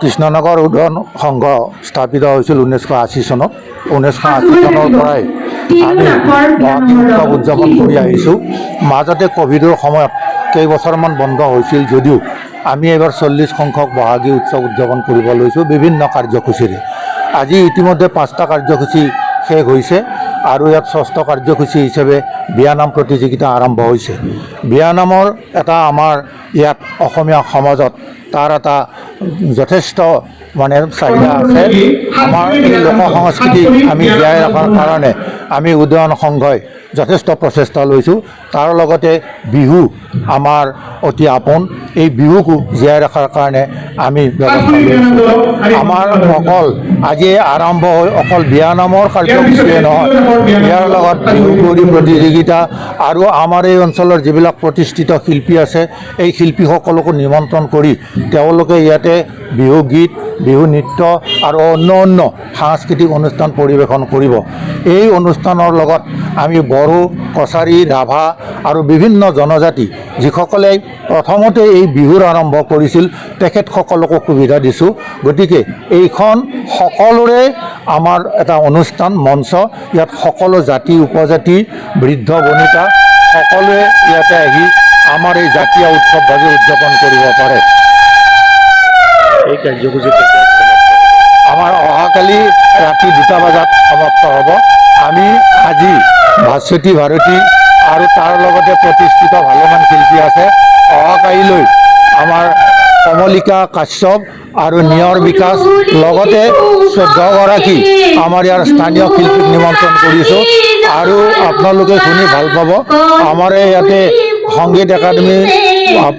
কৃষ্ণনগৰ উদয়ন সংঘ স্থাপিত হৈছিল 1980 চনত। 1980 চনৰ পৰাই আমি বহাগী উৎসৱ উদযাপন কৰি আহিছোঁ। মাজতে ক'ভিডৰ সময়ত কেইবছৰমান বন্ধ হৈছিল যদিও আমি এইবাৰ 40 সংখ্যক বহাগী উৎসৱ উদযাপন কৰিব লৈছোঁ বিভিন্ন কাৰ্যসূচীৰে। আজি ইতিমধ্যে 5টা কাৰ্যসূচী শেষ হৈছে আৰু ইয়াত 6ষ্ঠ কাৰ্যসূচী হিচাপে বিয়ানাম প্ৰতিযোগিতা আৰম্ভ হৈছে। বিয়ানামৰ এটা আমাৰ ইয়াত অসমীয়া সমাজত তাৰ এটা যথেষ্ট চাহিদা আছে। আমাৰ এই লোক সংস্কৃতি আমি জীয়াই ৰখাৰ কাৰণে আমি উদয়ন সংঘই যথেষ্ট প্ৰচেষ্টা লৈছোঁ। তাৰ লগতে বিহু আমাৰ অতি আপোন, এই বিহুকো জীয়াই ৰখাৰ কাৰণে আমি ব্যৱস্থা লৈছোঁ। আমাৰ অকল আজি আৰম্ভ হৈ অকল বিয়ানামৰ কাৰ্যসূচীয়ে নহয়, ইয়াৰ লগত বিহু কুঁৱৰী প্ৰতিযোগিতা আৰু আমাৰ এই অঞ্চলৰ যিবিলাক প্ৰতিষ্ঠিত শিল্পী আছে এই শিল্পীসকলকো নিমন্ত্ৰণ কৰি তেওঁলোকে ইয়াতে বিহু গীত, বিহু নৃত্য আৰু অন্য সাংস্কৃতিক অনুষ্ঠান পৰিৱেশন কৰিব। এই অনুষ্ঠানৰ লগত আমি বড়ো, কছাৰী, ৰাভা আৰু বিভিন্ন জনজাতি যিসকলে প্ৰথমতে এই বিহুৰ আৰম্ভ কৰিছিল তেখেতসকলকো সুবিধা দিছোঁ। গতিকে এইখন সকলোৰে আমাৰ এটা অনুষ্ঠান মঞ্চ। ইয়াত সকলো জাতি উপজাতি, বৃদ্ধ বনিতা সকলোৱে ইয়াতে আহি আমাৰ এই জাতীয় উৎসৱভাৱে উদযাপন কৰিব পাৰে। এই কাৰ্যসূচী আমাৰ অহাকালি ৰাতি 2টা বজাত সমাপ্ত হ'ব। আমি আজি ভাস্বতী ভাৰতী আৰু তাৰ লগতে প্ৰতিষ্ঠিত ভালেমান শিল্পী আছে। অহাকালিলৈ আমাৰ কমলিকা কাশ্যপ আৰু নিয়ৰ বিকাশ লগতে 14গৰাকী আমাৰ ইয়াৰ স্থানীয় শিল্পীক নিমন্ত্ৰণ কৰিছোঁ। আৰু আপোনালোকে শুনি ভাল পাব, আমাৰ ইয়াতে সংগীত একাডেমি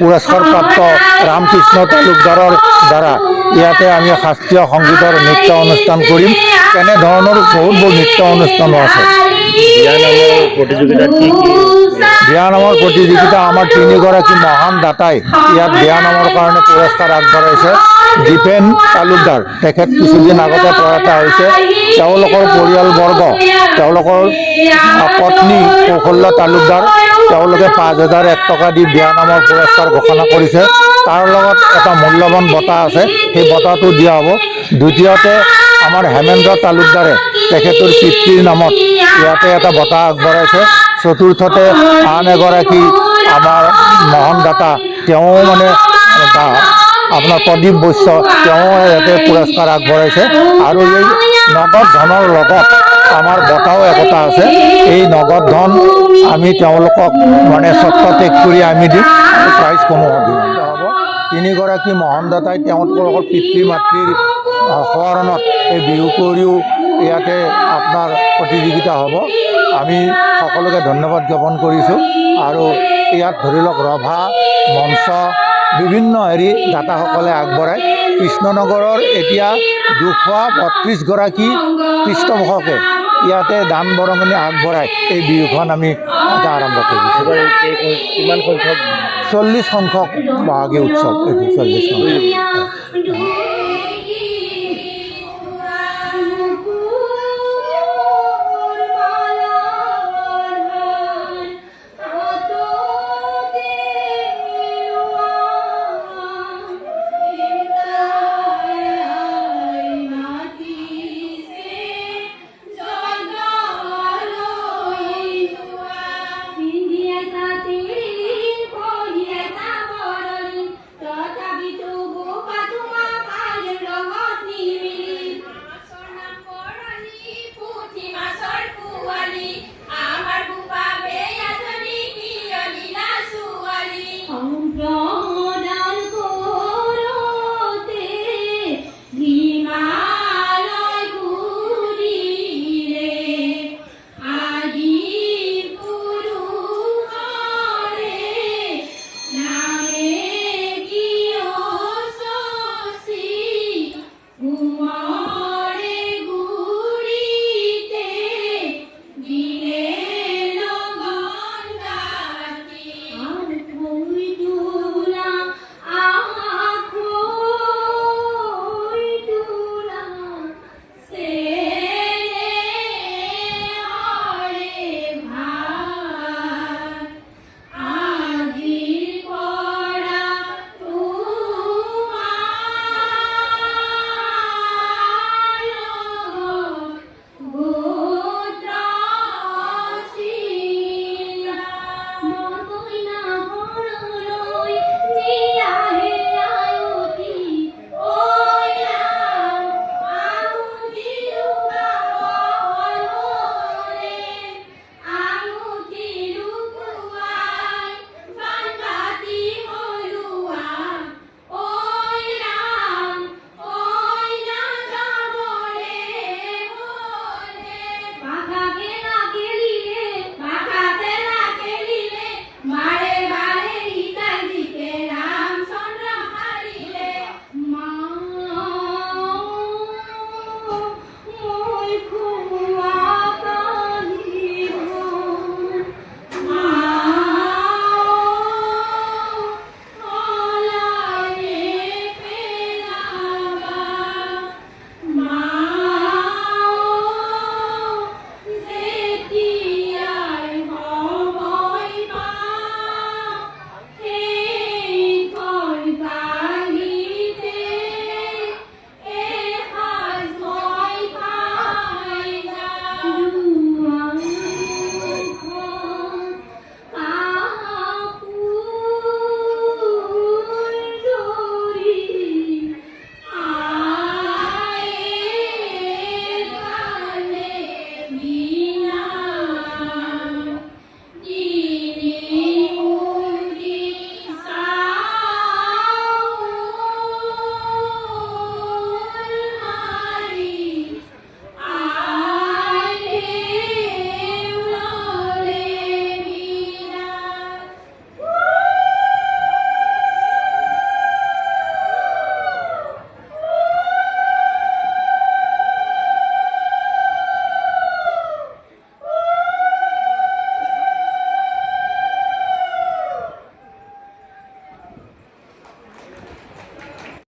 পুৰস্কাৰপ্ৰাপ্ত ৰামকৃষ্ণ তালুকদাৰৰ দ্বাৰা ইয়াতে আমি শাস্ত্ৰীয় সংগীতৰ নৃত্য অনুষ্ঠান কৰিম। তেনেধৰণৰ বহুত নৃত্য অনুষ্ঠানো আছে। বিয়ানামৰ প্ৰতিযোগিতা আমাৰ 3গৰাকী মহান দাতাই ইয়াত বিয়ানামৰ কাৰণে পুৰস্কাৰ আগবঢ়াইছে। দীপেন তালুকদাৰ তেখেত কিছুদিন আগতে প্ৰয়াত হৈছে। তেওঁলোকৰ পৰিয়ালবৰ্গ, তেওঁলোকৰ পত্নী কৌশল্যা তালুকদাৰ, তেওঁলোকে 5,001 টকা দি বিয়ানামৰ পুৰস্কাৰ ঘোষণা কৰিছে। তাৰ লগত এটা মূল্যৱান বঁটা আছে, সেই বঁটাটো দিয়া হ'ব। দ্বিতীয়তে আমাৰ হেমেন্দ্ৰ তালুকদাৰে তেখেতৰ পিতৃৰ নামত ইয়াতে এটা বঁটা আগবঢ়াইছে। চতুৰ্থতে আন এগৰাকী আমাৰ মহান দাতা, তেওঁ আপোনাৰ প্ৰদীপ বৈশ্য, তেওঁ ইয়াতে পুৰস্কাৰ আগবঢ়াইছে। আৰু এই নগদ ধনৰ লগত আমাৰ বঁটাও একোটা আছে। এই নগদ ধন আমি তেওঁলোকক স্বত্ব ত্যাগ কৰি আমি দিম, প্ৰাইজসমূহ দিম হ'ব। 3গৰাকী মহান দাতাই তেওঁলোকৰ পিতৃ মাতৃৰ সোঁৱৰণত এই বিহু কুঁৱৰীও ইয়াতে আপোনাৰ প্ৰতিযোগিতা হ'ব। আমি সকলোকে ধন্যবাদ জ্ঞাপন কৰিছোঁ। আৰু ইয়াত ধৰি লওক ৰভা মঞ্চ বিভিন্ন দাতাসকলে আগবঢ়ায়। কৃষ্ণনগৰৰ এতিয়া 232গৰাকী পৃষ্ঠপোষকে ইয়াতে দান বৰঙণি আগবঢ়াই এই বিহুখন আমি এটা আৰম্ভ কৰিছোঁ। কিমান সংখ্যক? 40 সংখ্যক বহাগী উৎসৱ, 40 সংখ্যক।